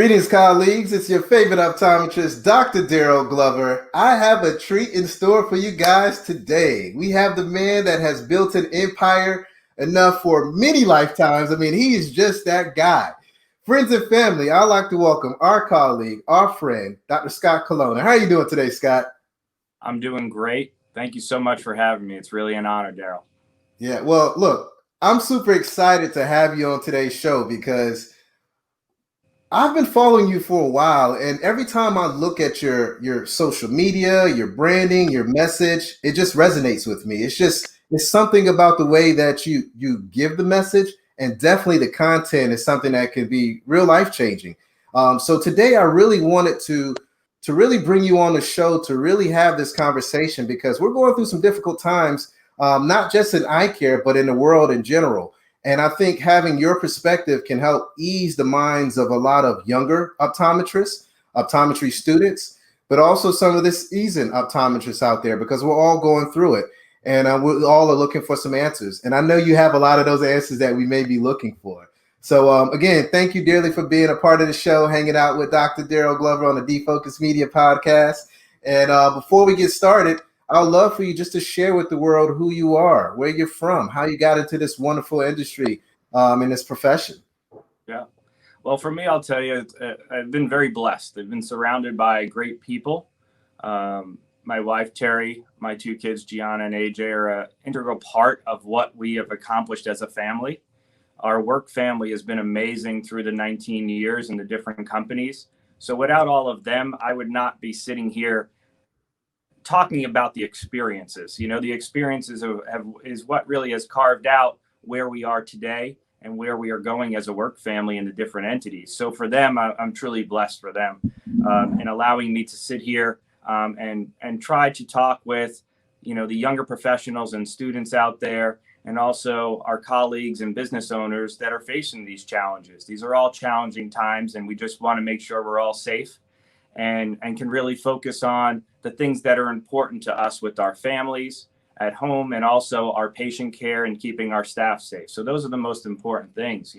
Greetings, colleagues. It's your favorite optometrist, Dr. Darryl Glover. I have a treat in store for you guys today. We have the man that has built an empire enough for many lifetimes. I mean, he is just that guy. Friends and family, I'd like to welcome our colleague, our friend, Dr. Scott Colonna. How are you doing today, Scott? I'm doing great. Thank you so much for having me. It's really an honor, Darryl. Yeah, well, look, I'm super excited to have you on today's show because I've been following you for a while, and every time I look at your social media, your branding, your message, it just resonates with me. It's something about the way that you give the message, and definitely the content is something that can be real life changing. So today, I really wanted to really bring you on the show to really have this conversation because we're going through some difficult times, not just in eye care, but in the world in general. And I think having your perspective can help ease the minds of a lot of younger optometrists, optometry students, but also some of the seasoned optometrists out there because we're all going through it and we all are looking for some answers. And I know you have a lot of those answers that we may be looking for. So again, thank you dearly for being a part of the show, hanging out with Dr. Darryl Glover on the Defocus Media podcast. And before we get started, I'd love for you just to share with the world who you are, where you're from, how you got into this wonderful industry in this profession. Yeah. Well, for me, I'll tell you, I've been very blessed. I've been surrounded by great people. My wife, Terry, my two kids, Gianna and AJ, are an integral part of what we have accomplished as a family. Our work family has been amazing through the 19 years in the different companies. So without all of them, I would not be sitting here talking about the experiences. The experiences is what really has carved out where we are today and where we are going as a work family in the different entities. So for them, I'm truly blessed for them in allowing me to sit here and try to talk with, the younger professionals and students out there, and also our colleagues and business owners that are facing these challenges. These are all challenging times, and we just want to make sure we're all safe and can really focus on the things that are important to us with our families at home and also our patient care and keeping our staff safe. So those are the most important things.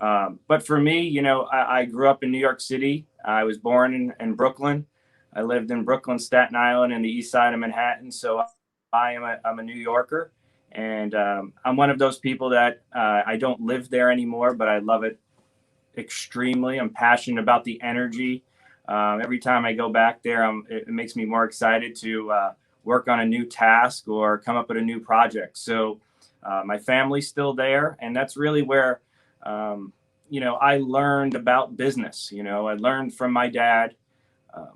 But for me, I grew up in New York City. I was born in Brooklyn. I lived in Brooklyn, Staten Island, and the east side of Manhattan. So I'm a New Yorker. And I'm one of those people that I don't live there anymore, but I love it extremely. I'm passionate about the energy. Every time I go back there, it makes me more excited to work on a new task or come up with a new project. So my family's still there. And that's really where, I learned about business. I learned from my dad.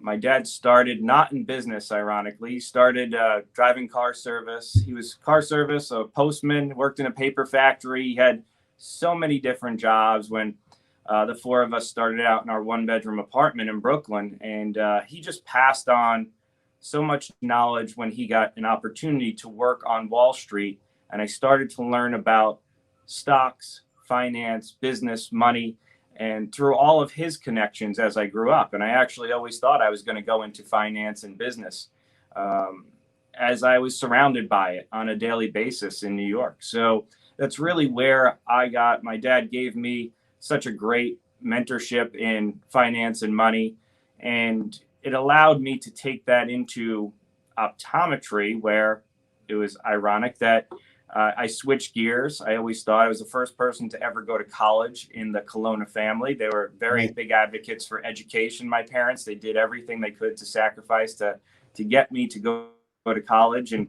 My dad started not in business, ironically. He started driving car service. He was car service, a postman, worked in a paper factory. He had so many different jobs when the four of us started out in our one-bedroom apartment in Brooklyn, and he just passed on so much knowledge when he got an opportunity to work on Wall Street. And I started to learn about stocks, finance, business, money, and through all of his connections as I grew up. And I actually always thought I was going to go into finance and business as I was surrounded by it on a daily basis in New York. So that's really where my dad gave me such a great mentorship in finance and money. And it allowed me to take that into optometry, where it was ironic that I switched gears. I always thought I was the first person to ever go to college in the Colonna family. They were very big advocates for education. My parents, they did everything they could to sacrifice to get me to go to college, and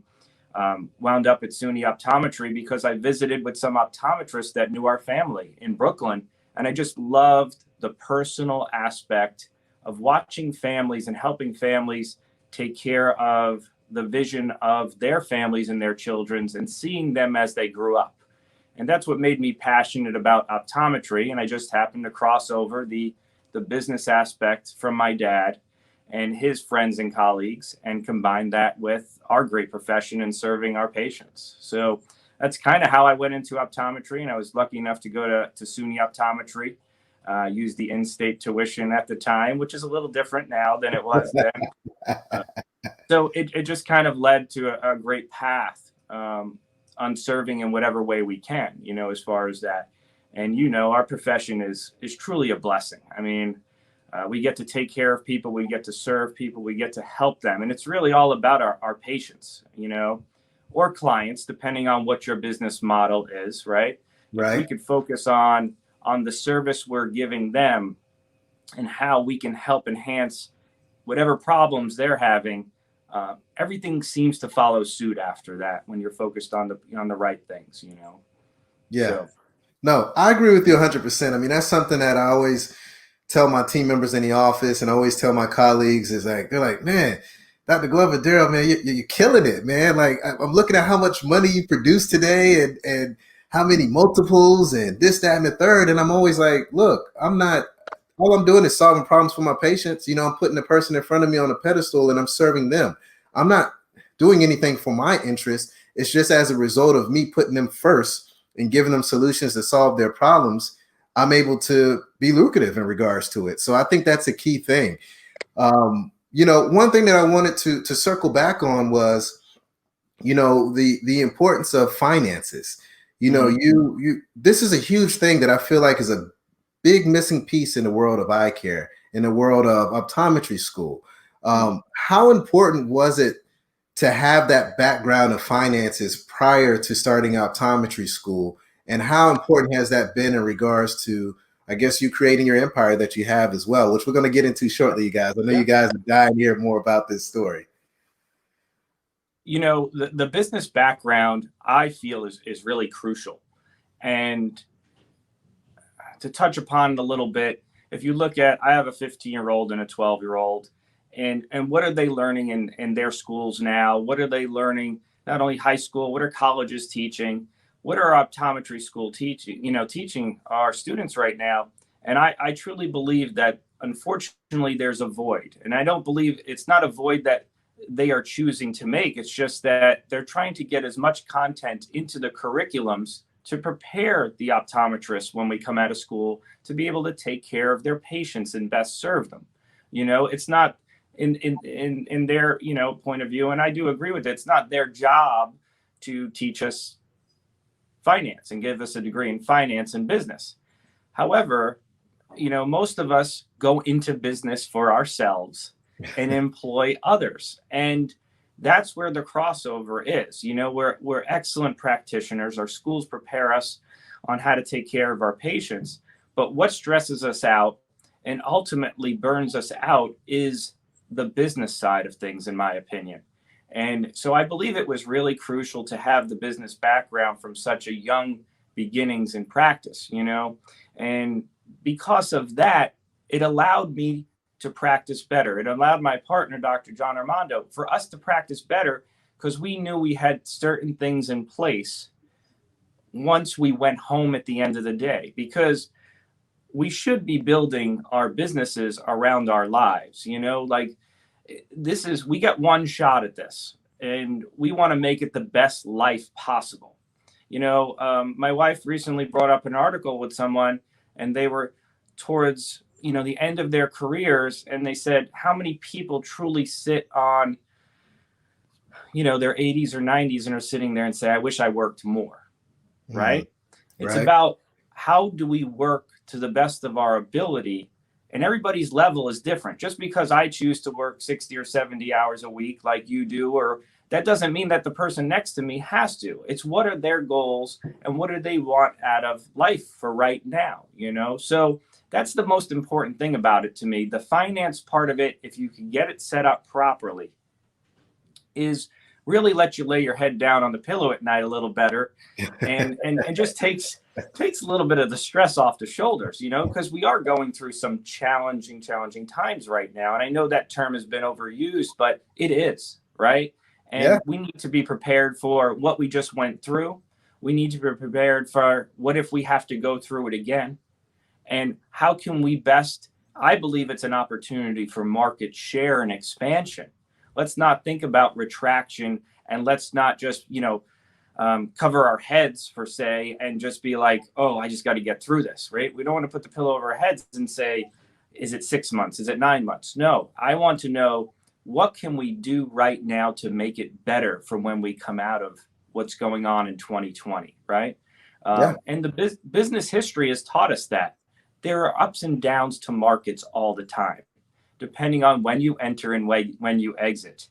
wound up at SUNY Optometry because I visited with some optometrists that knew our family in Brooklyn. And I just loved the personal aspect of watching families and helping families take care of the vision of their families and their children's and seeing them as they grew up. And that's what made me passionate about optometry. And I just happened to cross over the business aspect from my dad and his friends and colleagues and combine that with our great profession and serving our patients. So that's kind of how I went into optometry. And I was lucky enough to go to SUNY Optometry, use the in-state tuition at the time, which is a little different now than it was then. So it just kind of led to a great path on serving in whatever way we can, as far as that. And our profession is truly a blessing. I mean, we get to take care of people, we get to serve people, we get to help them, and it's really all about our patients, or clients, depending on what your business model is, right? If we Right. could focus on the service we're giving them and how we can help enhance whatever problems they're having, everything seems to follow suit after that when you're focused on the right things. Yeah. So No, I agree with you 100%. I mean, that's something that I always tell my team members in the office and I always tell my colleagues is like, they're like, man, Dr. Glover, Darryl, man, you're killing it, man. Like, I'm looking at how much money you produce today and how many multiples and this, that, and the third. And I'm always like, look, all I'm doing is solving problems for my patients. I'm putting the person in front of me on a pedestal and I'm serving them. I'm not doing anything for my interest. It's just as a result of me putting them first and giving them solutions to solve their problems, I'm able to be lucrative in regards to it. So I think that's a key thing. One thing that I wanted to circle back on was, the importance of finances. mhm. You this is a huge thing that I feel like is a big missing piece in the world of eye care, in the world of optometry school. How important was it to have that background of finances prior to starting optometry school? And how important has that been in regards to, I guess, you creating your empire that you have as well, which we're going to get into shortly, you guys. I know Yeah. you guys are dying to hear more about this story. The business background, I feel, is really crucial. And to touch upon it a little bit, if you look at, I have a 15-year-old and a 12-year-old, and what are they learning in their schools now? What are they learning, not only high school, what are colleges teaching? What are optometry school teaching our students right now? And I truly believe that unfortunately there's a void. And I don't believe it's not a void that they are choosing to make. It's just that they're trying to get as much content into the curriculums to prepare the optometrists when we come out of school to be able to take care of their patients and best serve them. It's not in their point of view, and I do agree with it. It's not their job to teach us finance and give us a degree in finance and business. However, most of us go into business for ourselves and employ others. And that's where the crossover is. We're excellent practitioners. Our schools prepare us on how to take care of our patients. But what stresses us out and ultimately burns us out is the business side of things, in my opinion. And so I believe it was really crucial to have the business background from such a young beginnings in practice. And because of that, it allowed me to practice better. It allowed my partner, Dr. John Armando, for us to practice better because we knew we had certain things in place once we went home at the end of the day. Because we should be building our businesses around our lives, like we got one shot at this and we want to make it the best life possible. My wife recently brought up an article with someone and they were towards the end of their careers, and they said how many people truly sit on their 80s or 90s and are sitting there and say, I wish I worked more. Mm, Right. It's right. about how do we work to the best of our ability, and everybody's level is different. Just because I choose to work 60 or 70 hours a week like you do, or that doesn't mean that the person next to me has to. It's what are their goals and what do they want out of life for right now. So that's the most important thing about it to me. The finance part of it, if you can get it set up properly, is really let you lay your head down on the pillow at night a little better, and just takes a little bit of the stress off the shoulders, because we are going through some challenging times right now. And I know that term has been overused, but it is, right? Yeah. And we need to be prepared for what we just went through. We need to be prepared for what if we have to go through it again, and how can we best. I believe it's an opportunity for market share and expansion. Let's not think about retraction, and let's not just cover our heads per se and just be like, oh, I just got to get through this, right? We don't want to put the pillow over our heads and say, is it 6 months, is it 9 months? No, I want to know, what can we do right now to make it better for when we come out of what's going on in 2020, right? Yeah. And the business history has taught us that there are ups and downs to markets all the time, depending on when you enter and when you exit.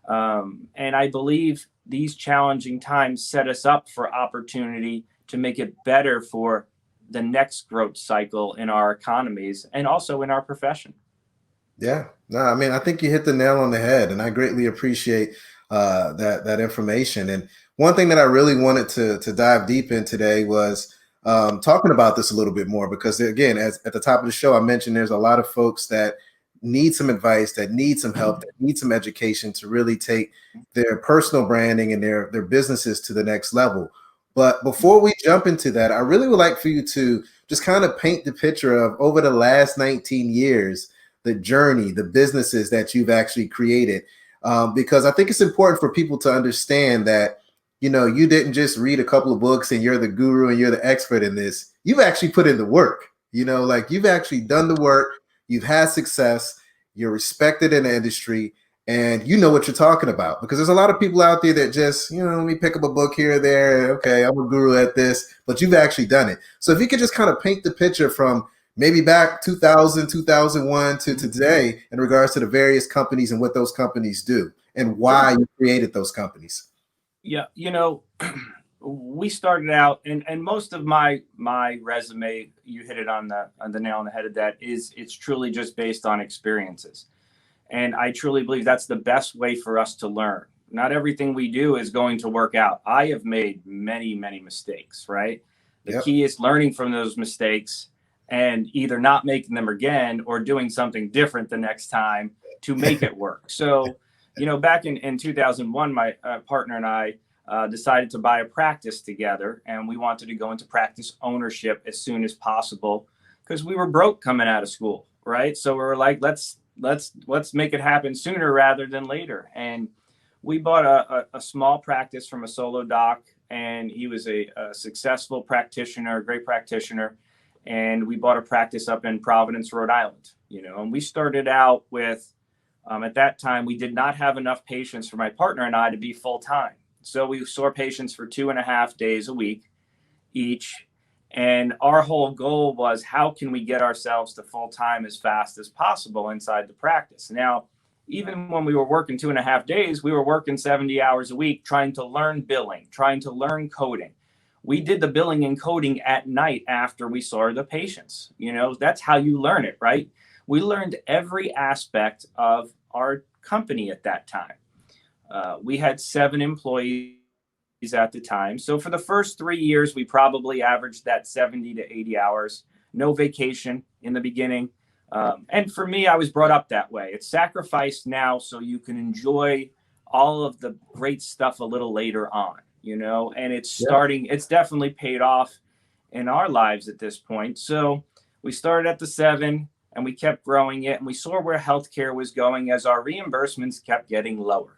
And I believe these challenging times set us up for opportunity to make it better for the next growth cycle in our economies and also in our profession. Yeah, no, I mean, I think you hit the nail on the head, and I greatly appreciate that information. And one thing that I really wanted to dive deep in today was talking about this a little bit more, because again, as at the top of the show, I mentioned there's a lot of folks that need some advice, that need some help, that need some education to really take their personal branding and their businesses to the next level. But before we jump into that, I really would like for you to just kind of paint the picture of over the last 19 years, the journey, the businesses that you've actually created. Because I think it's important for people to understand that, you know, you didn't just read a couple of books and you're the guru and you're the expert in this. You've actually put in the work, you know, like you've actually done the work, you've had success, you're respected in the industry, and you know what you're talking about. Because there's a lot of people out there that just, you know, let me pick up a book here or there. Okay, I'm a guru at this, but you've actually done it. So if you could just kind of paint the picture from maybe back 2000, 2001 to today in regards to the various companies and what those companies do and why you created those companies. Yeah, you know, we started out, and most of my resume, you hit it on the nail on the head of that, is it's truly just based on experiences. And I truly believe that's the best way for us to learn. Not everything we do is going to work out. I have made many, many mistakes, right? The Yep. key is learning from those mistakes and either not making them again or doing something different the next time to make it work. So, you know, back in 2001, my partner and I decided to buy a practice together, and we wanted to go into practice ownership as soon as possible because we were broke coming out of school, right? So we were like, let's make it happen sooner rather than later. And we bought a small practice from a solo doc, and he was a successful practitioner, a great practitioner. And we bought a practice up in Providence, Rhode Island, you know, and we started out with, at that time, we did not have enough patients for my partner and I to be full time. So we saw patients for 2.5 days a week each. And our whole goal was, how can we get ourselves to full time as fast as possible inside the practice? Now, even when we were working 2.5 days, we were working 70 hours a week, trying to learn billing, trying to learn coding. We did the billing and coding at night after we saw the patients. You know, that's how you learn it, right? We learned every aspect of our company at that time. We had 7 employees at the time. So for the first 3 years, we probably averaged that 70 to 80 hours, no vacation in the beginning. And for me, I was brought up that way. It's sacrificed now so you can enjoy all of the great stuff a little later on, you know, and Yeah. it's definitely paid off in our lives at this point. So we started at the 7 and we kept growing it, and we saw where healthcare was going as our reimbursements kept getting lower.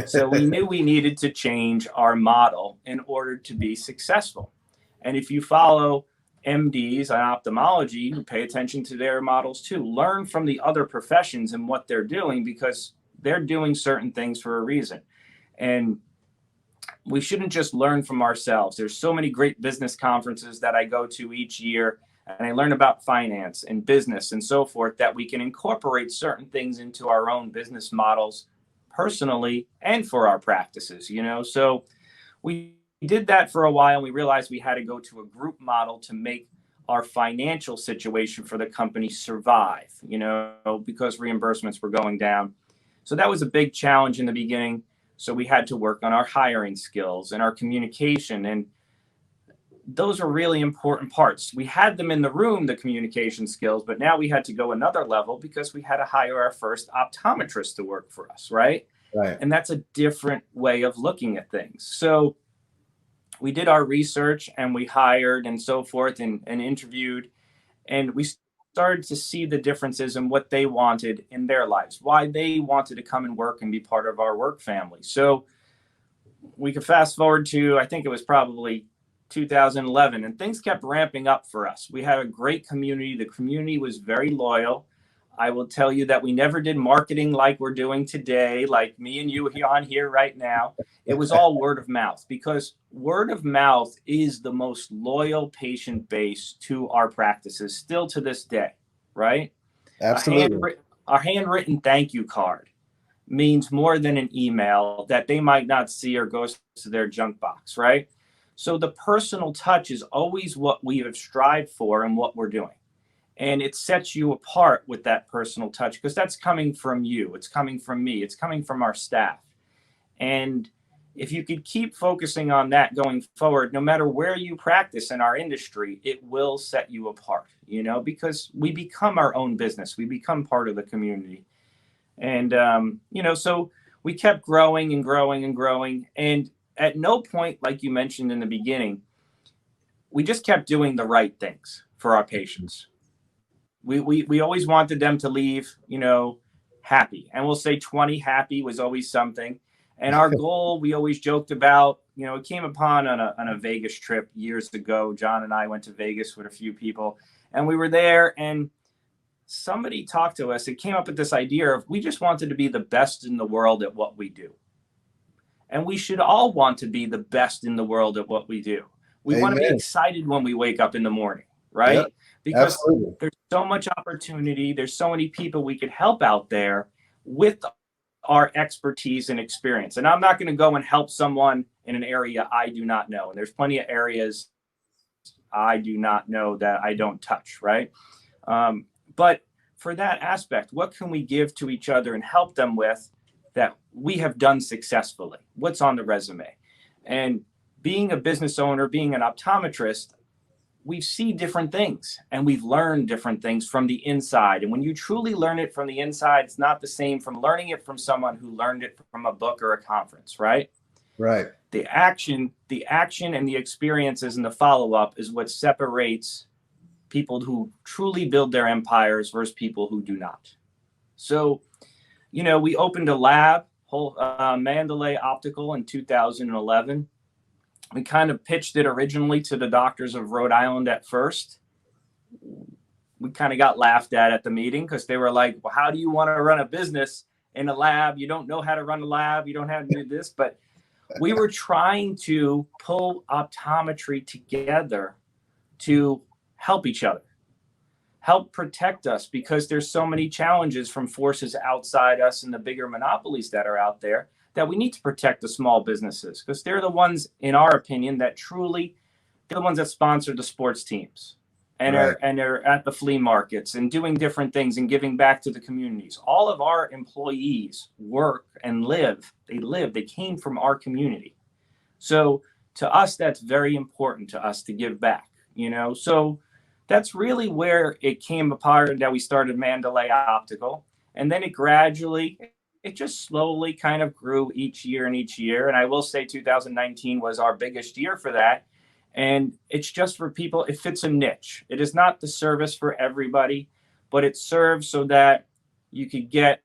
So we knew we needed to change our model in order to be successful. And if you follow MDs on ophthalmology, you pay attention to their models too. Learn from the other professions and what they're doing, because they're doing certain things for a reason. And we shouldn't just learn from ourselves. There's so many great business conferences that I go to each year, and I learn about finance and business and so forth, that we can incorporate certain things into our own business models personally and for our practices, you know. So we did that for a while, and we realized we had to go to a group model to make our financial situation for the company survive, you know, because reimbursements were going down. So that was a big challenge in the beginning. So we had to work on our hiring skills and our communication, and those are really important parts. We had them in the room, the communication skills, but now we had to go another level because we had to hire our first optometrist to work for us, right? Right. And that's a different way of looking at things. So we did our research, and we hired and so forth, and interviewed, and we started to see the differences in what they wanted in their lives, why they wanted to come and work and be part of our work family. So we could fast forward to, I think it was probably 2011, and things kept ramping up for us. We had a great community. The community was very loyal. I will tell you that we never did marketing like we're doing today, like me and you on here right now. It was all word of mouth, because word of mouth is the most loyal patient base to our practices still to this day, right? A Absolutely. handwritten, a handwritten thank you card means more than an email that they might not see or goes to their junk box, right? So the personal touch is always what we have strived for and what we're doing. And it sets you apart with that personal touch, because that's coming from you. It's coming from me. It's coming from our staff. And if you could keep focusing on that going forward, no matter where you practice in our industry, it will set you apart, because we become our own business. We become part of the community. And, so we kept growing and growing and growing. And at no point, like you mentioned in the beginning, we just kept doing the right things for our patients. We always wanted them to leave, happy. And we'll say 20 happy was always something. And our goal, we always joked about, it came upon on a Vegas trip years ago. John and I went to Vegas with a few people, and we were there, and somebody talked to us. It came up with this idea of, we just wanted to be the best in the world at what we do. And we should all want to be the best in the world at what we do. We want to be Amen. excited when we wake up in the morning, Yep. right? Because Absolutely. there's so much opportunity. There's so many people we could help out there with our expertise and experience. And I'm not going to go and help someone in an area I do not know. And there's plenty of areas I do not know that I don't touch, right? But for that aspect, what can we give to each other and help them with that we have done successfully? What's on the resume? And being a business owner, being an optometrist, we see different things and we've learned different things from the inside. And when you truly learn it from the inside, it's not the same from learning it from someone who learned it from a book or a conference, right? Right. The action and the experiences and the follow-up is what separates people who truly build their empires versus people who do not. So, we opened a lab, Mandalay Optical, in 2011. We kind of pitched it originally to the doctors of Rhode Island at first. We kind of got laughed at the meeting, because they were like, well, how do you want to run a business in a lab? You don't know how to run a lab. You don't have to do this. But we were trying to pull optometry together to help each other, help protect us, because there's so many challenges from forces outside us and the bigger monopolies that are out there, that we need to protect the small businesses, because they're the ones, in our opinion, that truly, they're the ones that sponsor the sports teams and Right. are at the flea markets and doing different things and giving back to the communities. All of our employees work and live. They came from our community. So to us, that's very important to us to give back, So that's really where it came apart, that we started Mandalay Optical. And then it just slowly kind of grew each year and each year. And I will say 2019 was our biggest year for that. And it's just for people, it fits a niche. It is not the service for everybody, but it serves so that you could get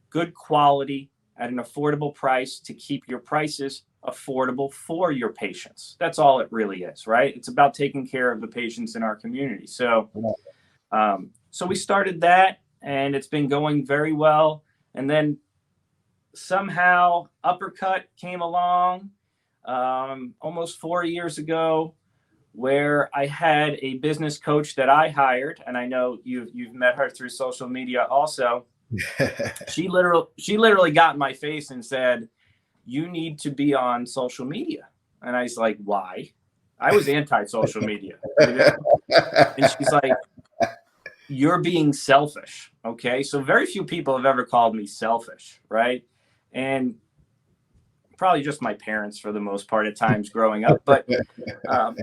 good quality at an affordable price to keep your prices affordable for your patients. That's all it really is, right? It's about taking care of the patients in our community. So, so we started that, and it's been going very well. And then somehow Uppercut came along almost 4 years ago, where I had a business coach that I hired, and I know you've met her through social media also. She literally got in my face and said, "You need to be on social media." And I was like, "Why?" I was anti-social media, And she's like, "You're being selfish." Okay. So very few people have ever called me selfish, right? And probably just my parents for the most part at times growing up. But,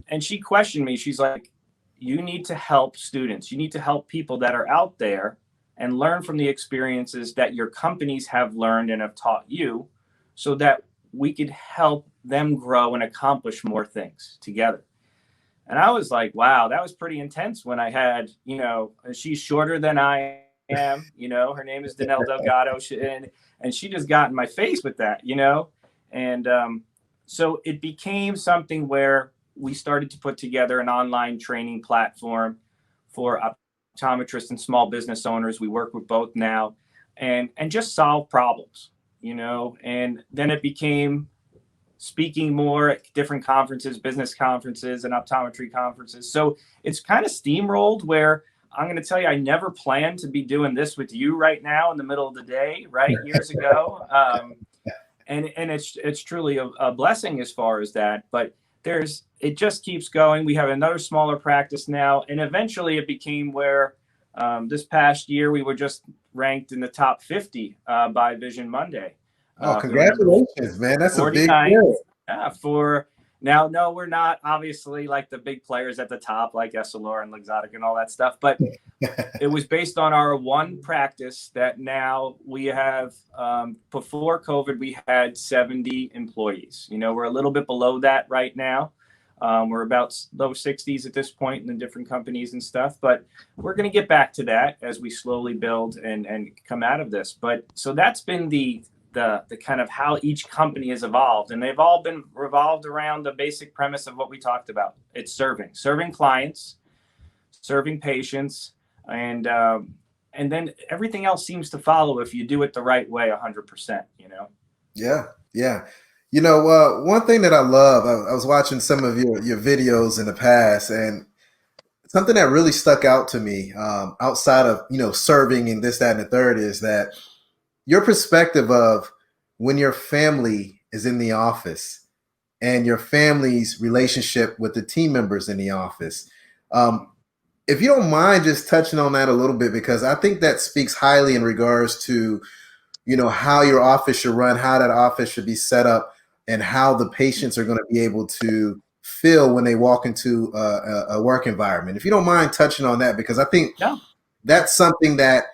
and she questioned me. She's like, "You need to help students. You need to help people that are out there and learn from the experiences that your companies have learned and have taught you, so that we could help them grow and accomplish more things together." And I was like, wow, that was pretty intense when I had, she's shorter than I am, her name is Danelle Delgado. And she just got in my face with that, And so it became something where we started to put together an online training platform for optometrists and small business owners. We work with both now, and just solve problems, you know. And then it became speaking more at different conferences, business conferences and optometry conferences. So it's kind of steamrolled where I'm going to tell you, I never planned to be doing this with you right now in the middle of the day, right? Years ago. And it's truly a blessing as far as that, but it just keeps going. We have another smaller practice now, and eventually it became where this past year we were just ranked in the top 50 by Vision Monday. Oh, congratulations, man. That's a big deal. Yeah, for now, no, we're not obviously like the big players at the top, like Essilor and Luxottica and all that stuff, but it was based on our one practice that now we have, before COVID, we had 70 employees. You know, we're a little bit below that right now. We're about low 60s at this point in the different companies and stuff, but we're going to get back to that as we slowly build and come out of this. But so that's been the kind of how each company has evolved, and they've all been revolved around the basic premise of what we talked about. It's serving clients, serving patients, and then everything else seems to follow if you do it the right way 100%, you know? Yeah. Yeah. You know, one thing that I love, I was watching some of your videos in the past, and something that really stuck out to me, outside of, you know, serving and this, that, and the third, is that your perspective of when your family is in the office and your family's relationship with the team members in the office. If you don't mind just touching on that a little bit, because I think that speaks highly in regards to, you know, how your office should run, how that office should be set up, and how the patients are going to be able to feel when they walk into a work environment. If you don't mind touching on that, because I think that's something that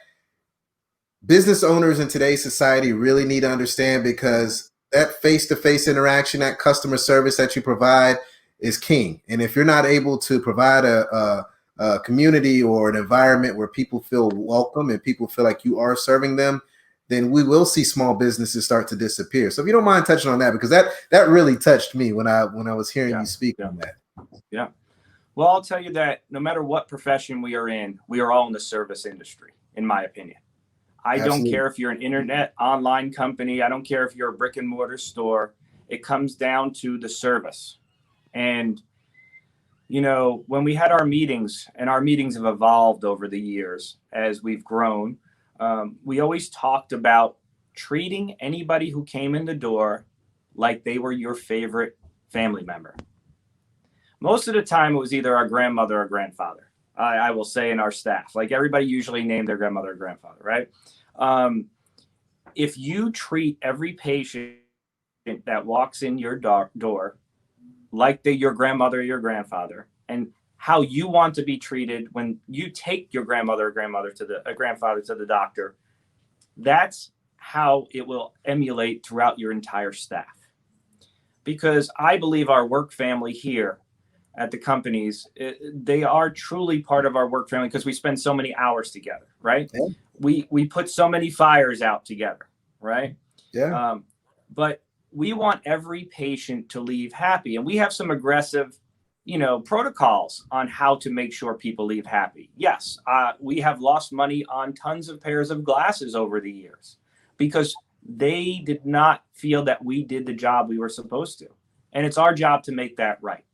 business owners in today's society really need to understand, because that face-to-face interaction, that customer service that you provide is king. And if you're not able to provide a community or an environment where people feel welcome and people feel like you are serving them, then we will see small businesses start to disappear. So if you don't mind touching on that, because that really touched me when I was hearing you speak on that. Yeah. Well, I'll tell you that no matter what profession we are in, we are all in the service industry, in my opinion. I don't care if you're an internet online company. I don't care if you're a brick and mortar store. It comes down to the service. And, you know, when we had our meetings, and our meetings have evolved over the years as we've grown, we always talked about treating anybody who came in the door like they were your favorite family member. Most of the time, it was either our grandmother or grandfather. I will say in our staff, like everybody usually named their grandmother or grandfather, right? If you treat every patient that walks in your door like they're your grandmother or your grandfather, and how you want to be treated when you take your grandmother or grandfather to the doctor, that's how it will emulate throughout your entire staff. Because I believe our work family here at the companies, they are truly part of our work family because we spend so many hours together, right? Yeah. We put so many fires out together, right? Yeah. But we want every patient to leave happy, and we have some aggressive, you know, protocols on how to make sure people leave happy. Yes, we have lost money on tons of pairs of glasses over the years because they did not feel that we did the job we were supposed to, and it's our job to make that right.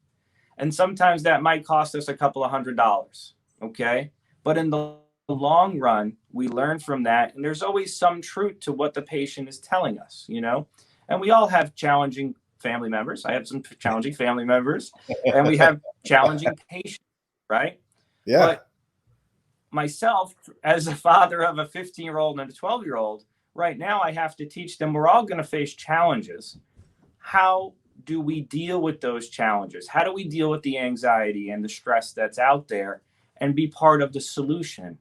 And sometimes that might cost us a couple of $100s, okay? But in the long run, we learn from that, and there's always some truth to what the patient is telling us, you know? And we all have challenging family members. I have some challenging family members, and we have challenging patients, right? Yeah. But myself, as a father of a 15-year-old and a 12-year-old, right now I have to teach them we're all going to face challenges. How do we deal with those challenges? How do we deal with the anxiety and the stress that's out there and be part of the solution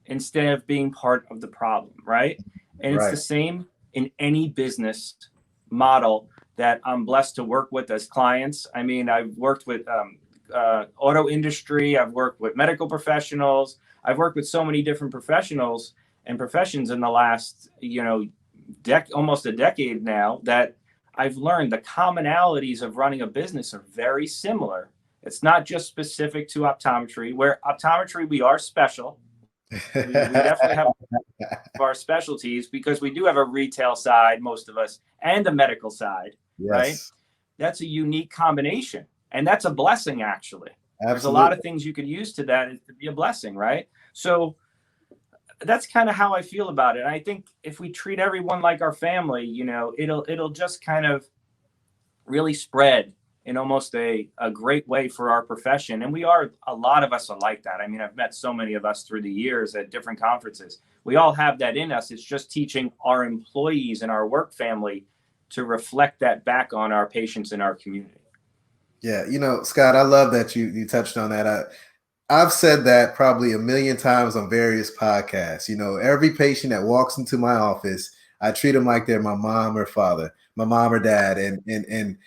instead of being part of the problem, right? And it's the same in any business model that I'm blessed to work with as clients. I mean, I've worked with auto industry. I've worked with medical professionals. I've worked with so many different professionals and professions in the last, you know, almost a decade now, that I've learned the commonalities of running a business are very similar It's not just specific to optometry. Where optometry, we are special. We definitely have our specialties because we do have a retail side, most of us, and a medical side, right? Yes, That's a unique combination. And that's a blessing, actually. There's a lot absolutely. of things you could use to that to be a blessing, right? So that's kind of how I feel about it. And I think if we treat everyone like our family, it'll just kind of really spread in almost a great way for our profession. And a lot of us are like that. I mean, I've met so many of us through the years at different conferences. We all have that in us. It's just teaching our employees and our work family to reflect that back on our patients in our community. Yeah, Scott, I love that you touched on that. I've said that probably a million times on various podcasts. Every patient that walks into my office, I treat them like they're my mom or father, my mom or dad, and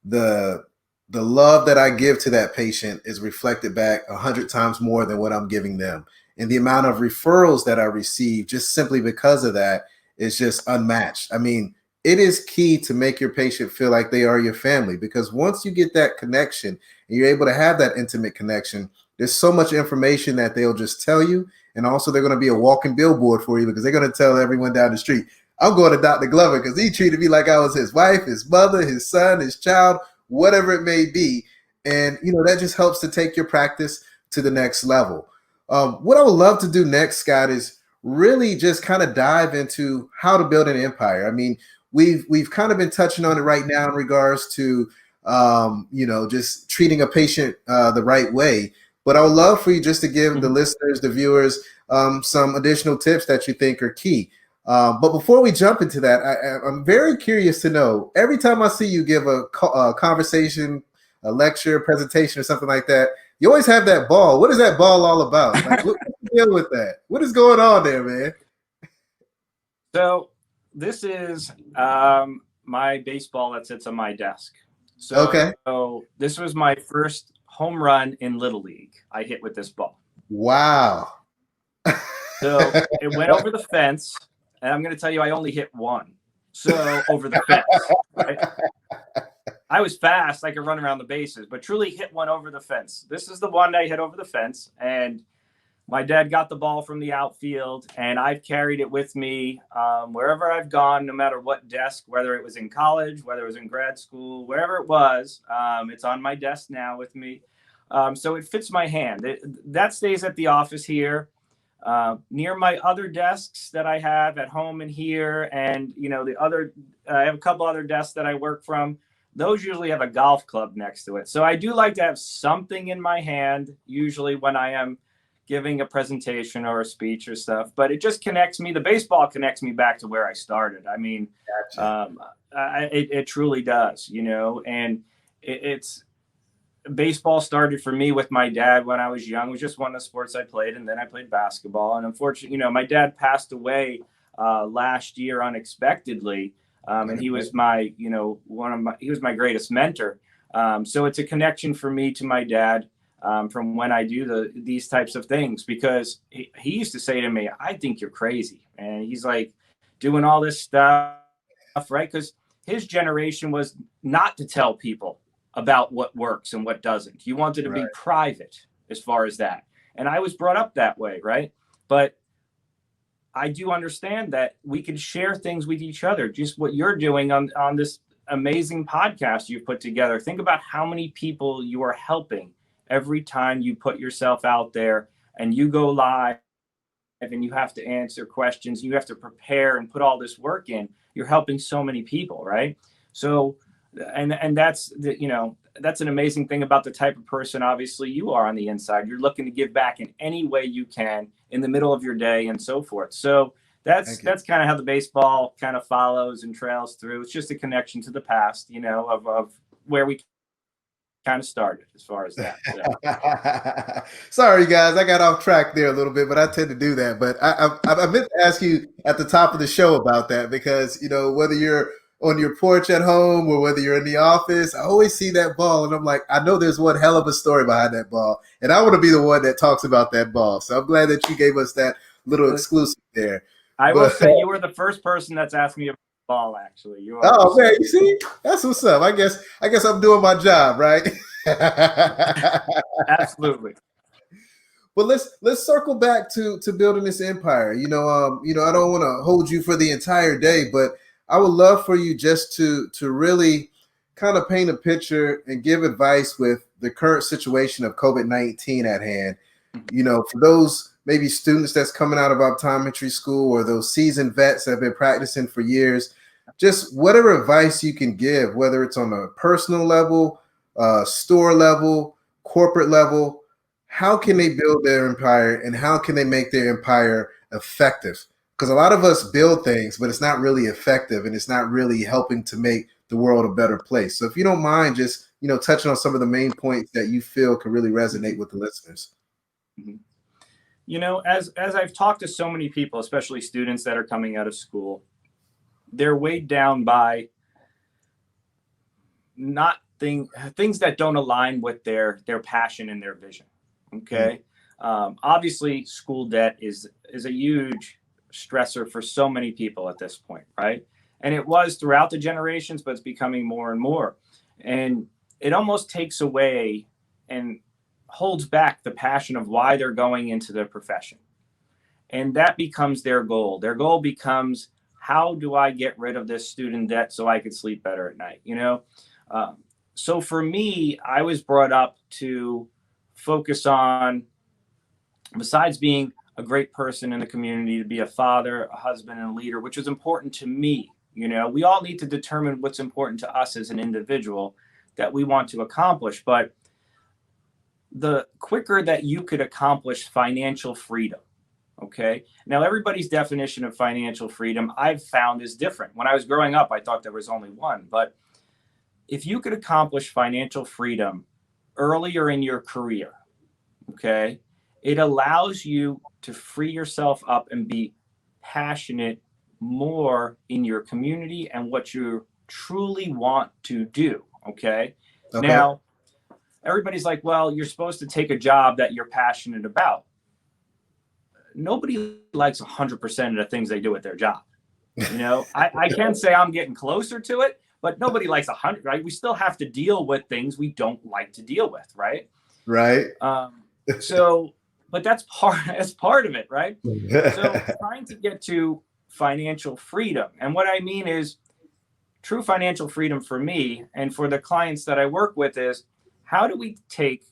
the the love that I give to that patient is reflected back 100 times more than what I'm giving them. And the amount of referrals that I receive just simply because of that is just unmatched. I mean, it is key to make your patient feel like they are your family, because once you get that connection and you're able to have that intimate connection, there's so much information that they'll just tell you. And also, they're going to be a walking billboard for you because they're going to tell everyone down the street, I'm going to Dr. Glover because he treated me like I was his wife, his mother, his son, his child, whatever it may be. And, that just helps to take your practice to the next level. What I would love to do next, Scott, is really just kind of dive into how to build an empire. I mean, we've kind of been touching on it right now in regards to, just treating a patient the right way. But I would love for you just to give the listeners, the viewers, some additional tips that you think are key. But before we jump into that, I'm very curious to know, every time I see you give a conversation, a lecture, presentation, or something like that, you always have that ball. What is that ball all about? Like, what's the deal with that? What is going on there, man? So this is my baseball that sits on my desk. Okay. So this was my first home run in Little League. I hit with this ball. Wow. So it went over the fence, and I'm going to tell you, I only hit one. So over the fence, right? I was fast. I could run around the bases, but truly hit one over the fence. This is the one I hit over the fence, and my dad got the ball from the outfield, and I've carried it with me wherever I've gone, no matter what desk, whether it was in college, whether it was in grad school, wherever it was. It's on my desk now with me. So it fits my hand. That stays at the office here. Near my other desks that I have at home and here, and I have a couple other desks that I work from. Those usually have a golf club next to it. So I do like to have something in my hand, usually when I am giving a presentation or a speech or stuff. But it just connects me. The baseball connects me back to where I started. I mean, Gotcha. it truly does, and it's baseball started for me with my dad when I was young. It was just one of the sports I played, and then I played basketball. And unfortunately, my dad passed away last year unexpectedly, and he was my, he was my greatest mentor. So it's a connection for me to my dad from when I do these types of things, because he used to say to me, "I think you're crazy," and he's like doing all this stuff, right? Because his generation was not to tell people about what works and what doesn't. You wanted to be private as far as that. And I was brought up that way, right? But I do understand that we can share things with each other, just what you're doing on this amazing podcast you've put together. Think about how many people you are helping every time you put yourself out there and you go live and you have to answer questions, you have to prepare and put all this work in. You're helping so many people, right? So and that's that's an amazing thing about the type of person obviously you are on the inside. You're looking to give back in any way you can in the middle of your day and so forth. So that's kind of how the baseball kind of follows and trails through. It's just a connection to the past, of where we kind of started as far as that. So. Sorry, guys, I got off track there a little bit, but I tend to do that. But I meant to ask you at the top of the show about that, because whether you're on your porch at home or whether you're in the office, I always see that ball, and I'm like, I know there's one hell of a story behind that ball, and I want to be the one that talks about that ball. So I'm glad that you gave us that little exclusive there. I will say you were the first person that's asked me about the ball. Actually, you are. Oh man, you see, that's what's up. I guess I'm doing my job, right? Absolutely. But let's circle back to building this empire. I don't want to hold you for the entire day, but I would love for you just to really kind of paint a picture and give advice with the current situation of COVID-19 at hand. For those maybe students that's coming out of optometry school or those seasoned vets that have been practicing for years, just whatever advice you can give, whether it's on a personal level, store level, corporate level, how can they build their empire and how can they make their empire effective? Because a lot of us build things, but it's not really effective and it's not really helping to make the world a better place. So if you don't mind just, touching on some of the main points that you feel could really resonate with the listeners. As I've talked to so many people, especially students that are coming out of school, they're weighed down by not things that don't align with their passion and their vision. Okay. Obviously, school debt is a huge stressor for so many people at this point, right? And it was throughout the generations, but it's becoming more and more. And it almost takes away and holds back the passion of why they're going into the profession. And that becomes their goal. Their goal becomes, how do I get rid of this student debt so I could sleep better at night? So for me, I was brought up to focus on, besides being a great person in the community, to be a father, a husband, and a leader, which is important to me. We all need to determine what's important to us as an individual that we want to accomplish. But the quicker that you could accomplish financial freedom, okay? Now, everybody's definition of financial freedom I've found is different. When I was growing up, I thought there was only one. But if you could accomplish financial freedom earlier in your career, okay, it allows you to free yourself up and be passionate more in your community and what you truly want to do, okay? Now, everybody's like, well, you're supposed to take a job that you're passionate about. Nobody likes 100% of the things they do at their job. I can say I'm getting closer to it, but nobody likes 100, right? We still have to deal with things we don't like to deal with, right? Right. But that's part of it, right? So trying to get to financial freedom. And what I mean is true financial freedom for me and for the clients that I work with is, how do we take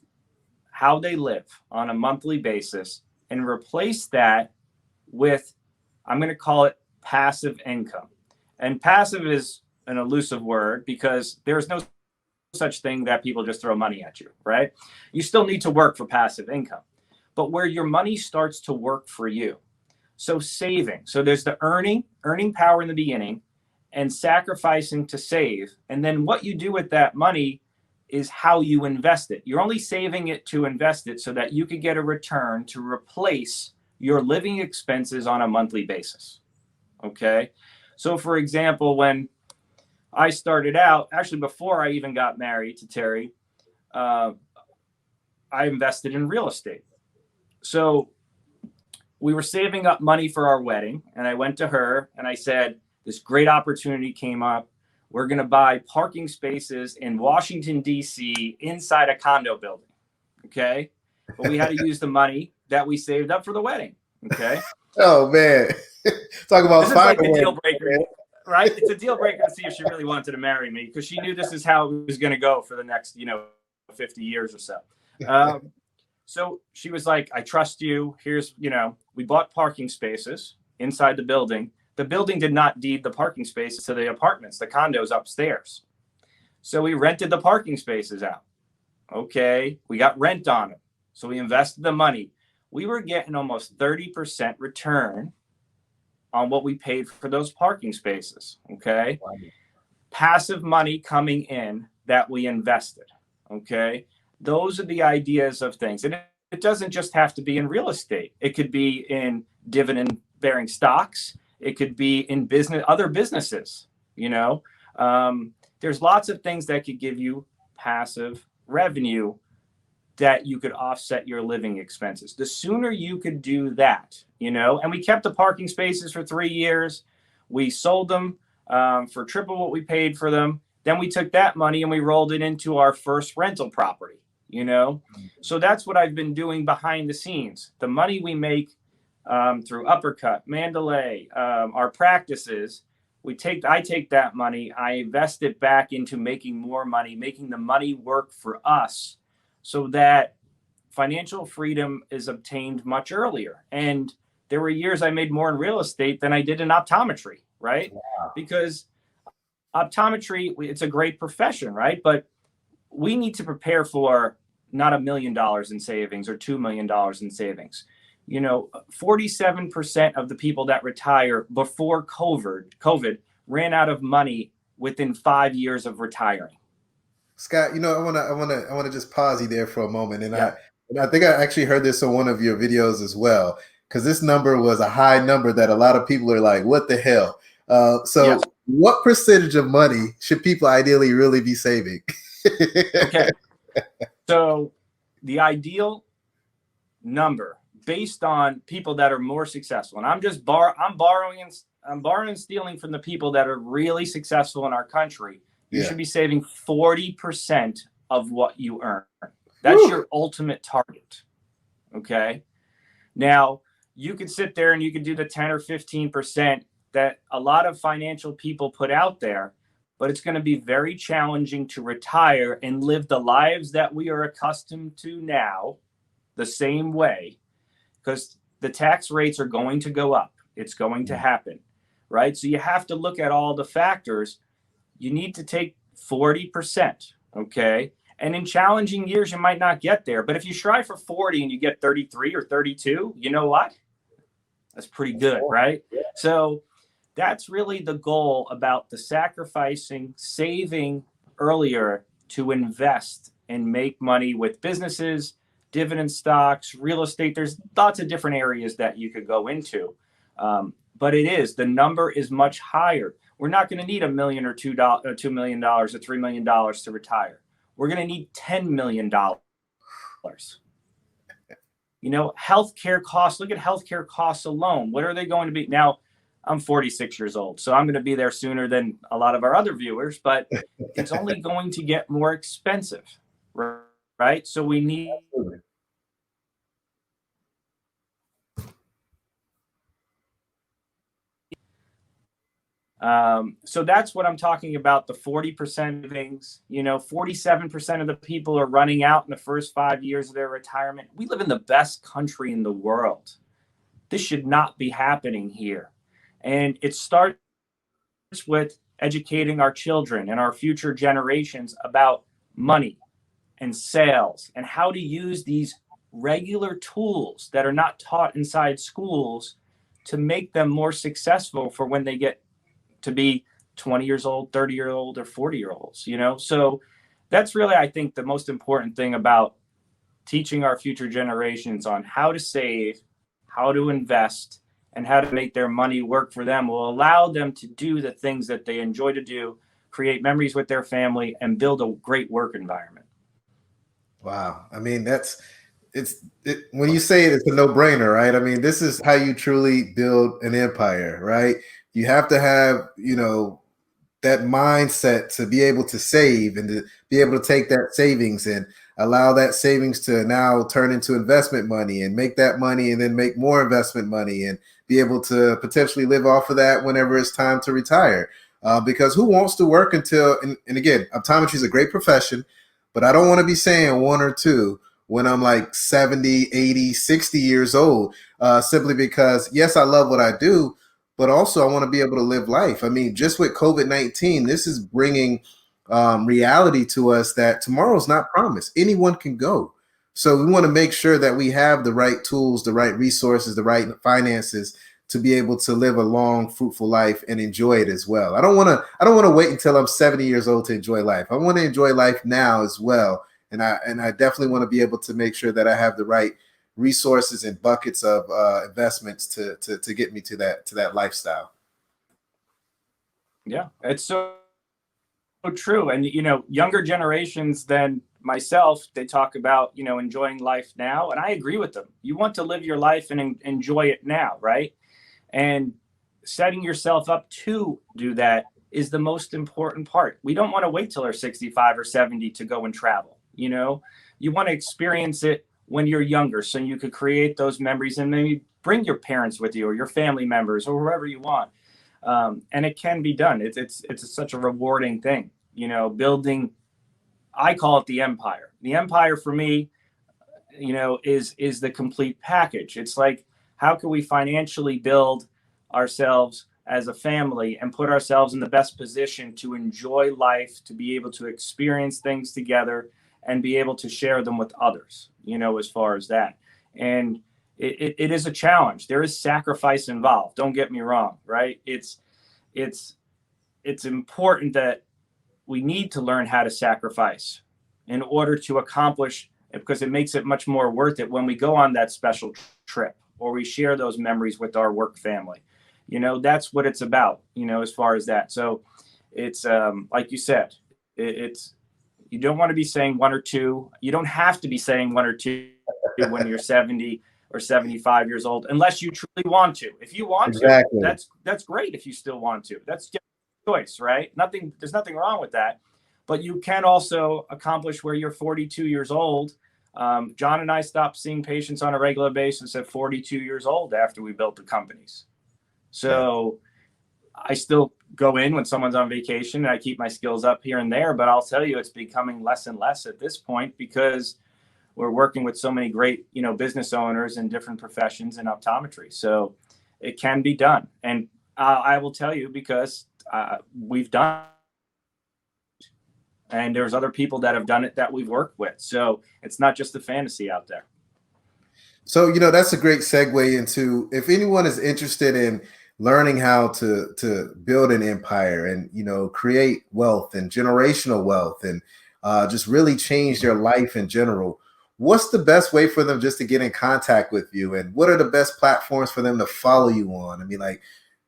how they live on a monthly basis and replace that with, I'm going to call it passive income. And passive is an elusive word because there's no such thing that people just throw money at you, right? You still need to work for passive income, but where your money starts to work for you. So saving. So there's the earning power in the beginning and sacrificing to save. And then what you do with that money is how you invest it. You're only saving it to invest it so that you could get a return to replace your living expenses on a monthly basis. Okay. So for example, when I started out, actually before I even got married to Terry, I invested in real estate. So we were saving up money for our wedding, and I went to her and I said, this great opportunity came up. We're going to buy parking spaces in Washington, D.C. inside a condo building. Okay. But we had to use the money that we saved up for the wedding. Okay. Oh, man. Talk about this is like the deal breaker, right? It's a deal breaker to see if she really wanted to marry me because she knew this is how it was going to go for the next, 50 years or so. So she was like, I trust you. Here's, we bought parking spaces inside the building. The building did not deed the parking spaces to the apartments, the condos upstairs. So we rented the parking spaces out. Okay. We got rent on them. So we invested the money. We were getting almost 30% return on what we paid for those parking spaces. Okay. Wow. Passive money coming in that we invested. Okay. Those are the ideas of things. And it doesn't just have to be in real estate. It could be in dividend bearing stocks. It could be in other businesses. There's lots of things that could give you passive revenue that you could offset your living expenses. The sooner you could do that, and we kept the parking spaces for 3 years. We sold them for triple what we paid for them. Then we took that money and we rolled it into our first rental property, you know? So that's what I've been doing behind the scenes. The money we make through Uppercut, Mandalay, our practices, I take that money, I invest it back into making more money, making the money work for us so that financial freedom is obtained much earlier. And there were years I made more in real estate than I did in optometry, right? Wow. Because optometry, it's a great profession, right? But we need to prepare for not $1 million in savings or $2 million in savings. 47% of the people that retire before COVID ran out of money within 5 years of retiring. Scott, I wanna just pause you there for a moment, and Yeah. I think I actually heard this on one of your videos as well, because this number was a high number that a lot of people are like, "What the hell?" So, Yeah. what percentage of money should people ideally really be saving? Okay. So the ideal number based on people that are more successful, and I'm borrowing and stealing from the people that are really successful in our country. You Yeah. should be saving 40% of what you earn. That's Whew. your ultimate target. Okay. Now, you could sit there and you could do the 10 or 15% that a lot of financial people put out there, but it's going to be very challenging to retire and live the lives that we are accustomed to now the same way, because the tax rates are going to go up. It's going to happen, right? So you have to look at all the factors. You need to take 40%, okay? And in challenging years, you might not get there. But if you strive for 40 and you get 33 or 32, you know what? That's pretty good, right? So that's really the goal about the sacrificing, saving earlier to invest and make money with businesses, dividend stocks, real estate. There's lots of different areas that you could go into. But the number is much higher. We're not going to need $1 million or $2 million or $3 million to retire. We're going to need $10 million. Healthcare costs, look at healthcare costs alone. What are they going to be? Now, I'm 46 years old, so I'm going to be there sooner than a lot of our other viewers, but it's only going to get more expensive, right? So we need. So that's what I'm talking about, the 40% things. 47% of the people are running out in the first 5 years of their retirement. We live in the best country in the world. This should not be happening here. And it starts with educating our children and our future generations about money and sales and how to use these regular tools that are not taught inside schools to make them more successful for when they get to be 20 years old, 30-year old, or 40-year-olds, So that's really, I think, the most important thing about teaching our future generations on how to save, how to invest, and how to make their money work for them will allow them to do the things that they enjoy to do, create memories with their family, and build a great work environment. Wow. I mean, when you say it, it's a no-brainer, right? I mean, this is how you truly build an empire, right? You have to have, that mindset to be able to save and to be able to take that savings and allow that savings to now turn into investment money and make that money and then make more investment money and be able to potentially live off of that whenever it's time to retire. Because who wants to work until, and again, optometry is a great profession, but I don't want to be saying one or two when I'm like 70, 80, 60 years old, simply because, yes, I love what I do, but also I want to be able to live life. I mean, just with COVID-19, this is bringing reality to us that tomorrow's not promised. Anyone can go. So we want to make sure that we have the right tools, the right resources, the right finances to be able to live a long, fruitful life and enjoy it as well. I don't want to wait until I'm 70 years old to enjoy life. I want to enjoy life now as well. And I definitely want to be able to make sure that I have the right resources and buckets of investments to get me to that lifestyle. Yeah, it's so true. And younger generations than myself, they talk about enjoying life now, and I agree with them. You want to live your life and enjoy it now, right? And setting yourself up to do that is the most important part. We don't want to wait till they're 65 or 70 to go and travel. You want to experience it when you're younger, so you could create those memories and maybe bring your parents with you or your family members or whoever you want. And it can be done. It's such a rewarding thing, building. I call it the empire. The empire for me, is the complete package. It's like, how can we financially build ourselves as a family and put ourselves in the best position to enjoy life, to be able to experience things together and be able to share them with others, as far as that. And it is a challenge. There is sacrifice involved. Don't get me wrong, right? It's important that we need to learn how to sacrifice in order to accomplish it, because it makes it much more worth it when we go on that special trip or we share those memories with our work family. That's what it's about, as far as that. So it's like you said, it's you don't want to be saying one or two. You don't have to be saying one or two when you're 70 or 75 years old, unless you truly want to. If you want Exactly. to, that's great. If you still want to, that's your choice, right? There's nothing wrong with that. But you can also accomplish where you're 42 years old. John and I stopped seeing patients on a regular basis at 42 years old after we built the companies. So I still go in when someone's on vacation and I keep my skills up here and there, but I'll tell you, it's becoming less and less at this point because we're working with so many great, business owners in different professions in optometry. So it can be done. And I will tell you, because we've done it, and there's other people that have done it that we've worked with. So it's not just a fantasy out there. So, that's a great segue into, if anyone is interested in learning how to build an empire and, create wealth and generational wealth and just really change their life in general, what's the best way for them just to get in contact with you? And what are the best platforms for them to follow you on? I mean, like,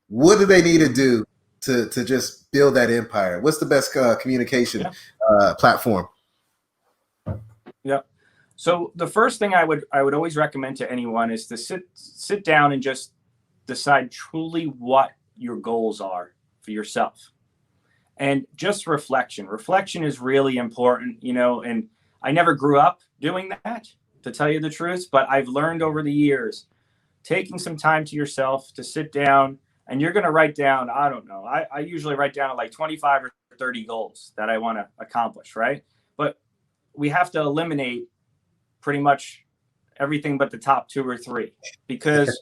what do they need to do to just build that empire? What's the best communication platform? Yeah. So the first thing I would always recommend to anyone is to sit down and just decide truly what your goals are for yourself. And just reflection. Reflection is really important, and I never grew up doing that, to tell you the truth, but I've learned over the years, taking some time to yourself to sit down, and you're going to write down, I don't know, I usually write down like 25 or 30 goals that I want to accomplish, right? But we have to eliminate pretty much everything but the top 2 or 3, because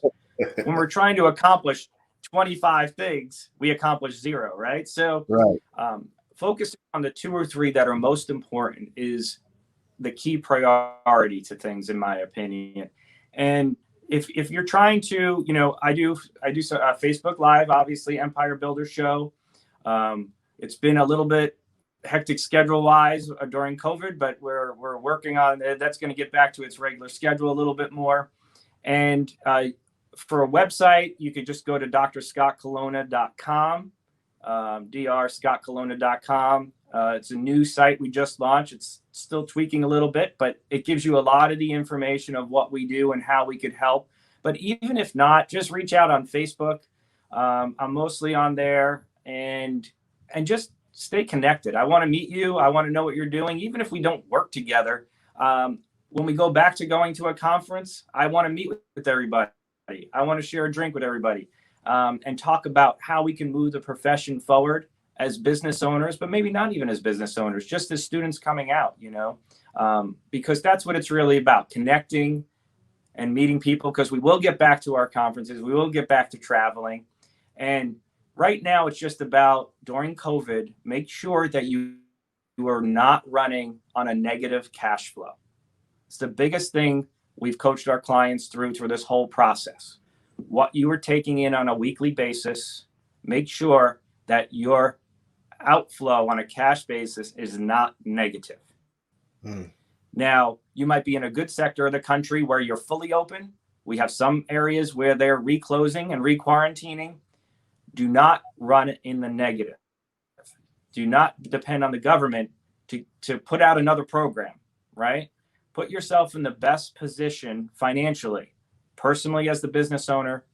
when we're trying to accomplish 25 things, we accomplish 0, right? So focusing on the 2 or 3 that are most important is the key priority to things, in my opinion. And if you're trying to, I do Facebook Live, obviously, Empire Builder Show. It's been a little bit hectic schedule wise during COVID, but we're working on it. That's going to get back to its regular schedule a little bit more. And for a website, you could just go to drscottcolonna.com, drscottcolonna.com. It's a new site we just launched. It's still tweaking a little bit, but it gives you a lot of the information of what we do and how we could help. But even if not, just reach out on Facebook. I'm mostly on there, and just stay connected. I want to meet you. I want to know what you're doing, even if we don't work together. When we go back to going to a conference, I want to meet with everybody. I want to share a drink with everybody, and talk about how we can move the profession forward as business owners, but maybe not even as business owners, just as students coming out, because that's what it's really about, connecting and meeting people, because we will get back to our conferences. We will get back to traveling. And right now it's just about, during COVID, make sure that you are not running on a negative cash flow. It's the biggest thing we've coached our clients through this whole process. What you are taking in on a weekly basis, make sure that your outflow on a cash basis is not negative. Now, you might be in a good sector of the country where you're fully open. We have some areas where they're reclosing and re-quarantining. Do not run in the negative. Do not depend on the government to put out another program, right? Put yourself in the best position financially, personally as the business owner,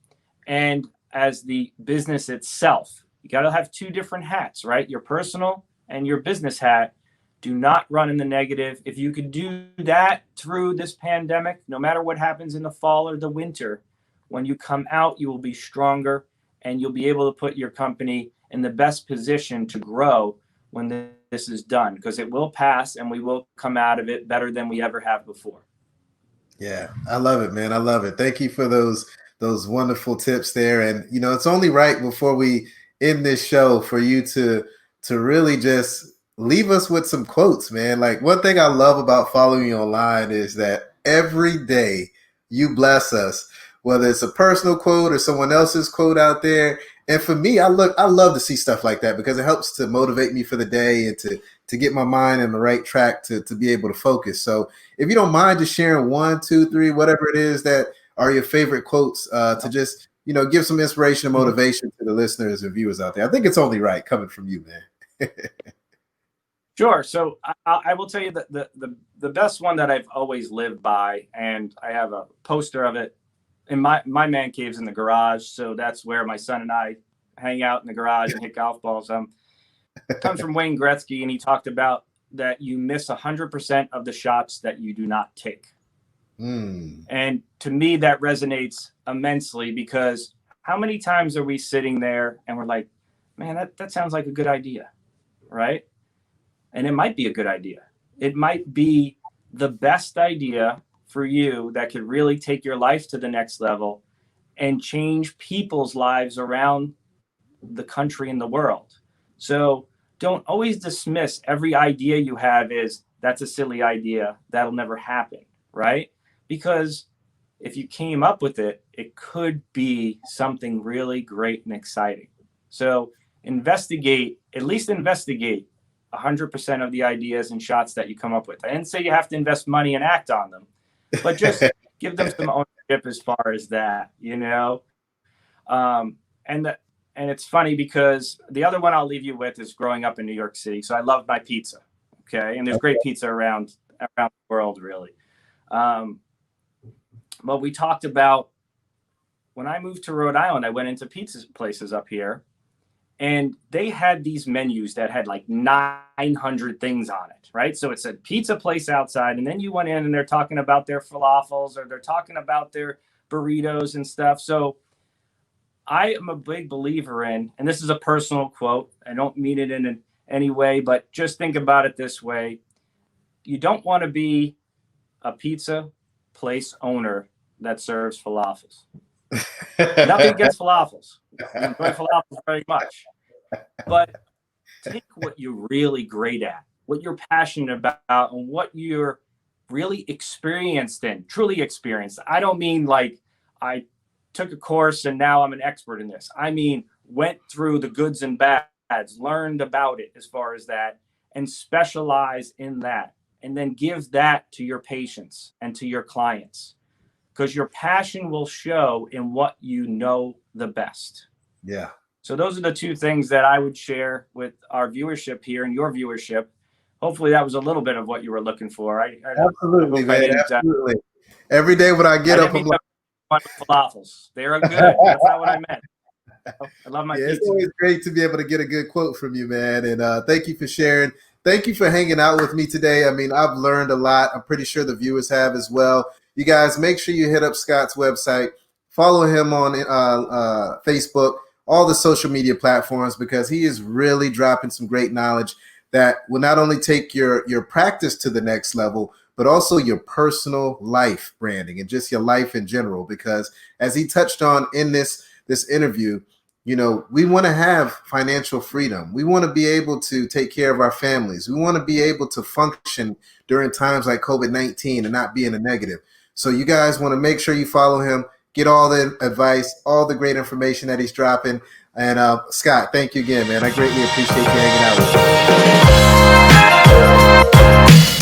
and as the business itself, You got to have two different hats, right? Your personal and your business hat. Do not run in the negative. If you could do that through this pandemic, no matter what happens in the fall or the winter, when you come out, you will be stronger and you'll be able to put your company in the best position to grow when this is done, because it will pass and we will come out of it better than we ever have before. Yeah, I love it, man. I love it. Thank you for those wonderful tips there. And it's only right before we end this show for you to really just leave us with some quotes, man. Like, one thing I love about following you online is that every day you bless us, whether it's a personal quote or someone else's quote out there. And for me, I love to see stuff like that because it helps to motivate me for the day and to get my mind in the right track to be able to focus. So if you don't mind just sharing 1, 2, 3, whatever it is that are your favorite quotes, to just, give some inspiration and motivation to the listeners and viewers out there. I think it's only right coming from you, man. Sure. So I will tell you that the best one that I've always lived by, and I have a poster of it in my man cave's in the garage. So that's where my son and I hang out in the garage and hit golf balls. It comes from Wayne Gretzky, and he talked about that you miss 100% of the shots that you do not take. And to me, that resonates immensely, because how many times are we sitting there and we're like, man, that sounds like a good idea, right? And it might be a good idea. It might be the best idea for you that could really take your life to the next level and change people's lives around the country and the world. So don't always dismiss every idea you have as that's a silly idea, that'll never happen, right? Because if you came up with it, it could be something really great and exciting. So at least investigate 100% of the ideas and shots that you come up with. I didn't say you have to invest money and act on them, but just give them some ownership as far as that, and it's funny because the other one I'll leave you with is growing up in New York City. So I love my pizza. Okay. And there's great pizza around the world, really. But we talked about when I moved to Rhode Island, I went into pizza places up here, and they had these menus that had like 900 things on it, right? So it said pizza place outside, and then you went in and they're talking about their falafels or they're talking about their burritos and stuff. So I am a big believer in, and this is a personal quote, I don't mean it in any way, but just think about it this way. You don't want to be a pizza place owner that serves falafels. Nothing against falafels. I enjoy falafels very much. But take what you're really great at, what you're passionate about, and what you're really experienced in, truly experienced. I don't mean like I took a course and now I'm an expert in this. I mean, went through the goods and bads, learned about it as far as that, and specialize in that. And then give that to your patients and to your clients, because your passion will show in what you know the best. Yeah. So those are the two things that I would share with our viewership here and your viewership. Hopefully that was a little bit of what you were looking for. Absolutely, man. Absolutely. Every day when I get up, I'm like, falafels. They're good. That's not what I meant. I love my pizza. It's always great to be able to get a good quote from you, man. And thank you for sharing. Thank you for hanging out with me today. I mean, I've learned a lot. I'm pretty sure the viewers have as well. You guys, make sure you hit up Scott's website, follow him on Facebook, all the social media platforms, because he is really dropping some great knowledge that will not only take your practice to the next level, but also your personal life branding and just your life in general. Because as he touched on in this interview, we want to have financial freedom. We want to be able to take care of our families. We want to be able to function during times like COVID-19 and not be in a negative. So you guys want to make sure you follow him, get all the advice, all the great information that he's dropping. And Scott, thank you again, man. I greatly appreciate you hanging out with me.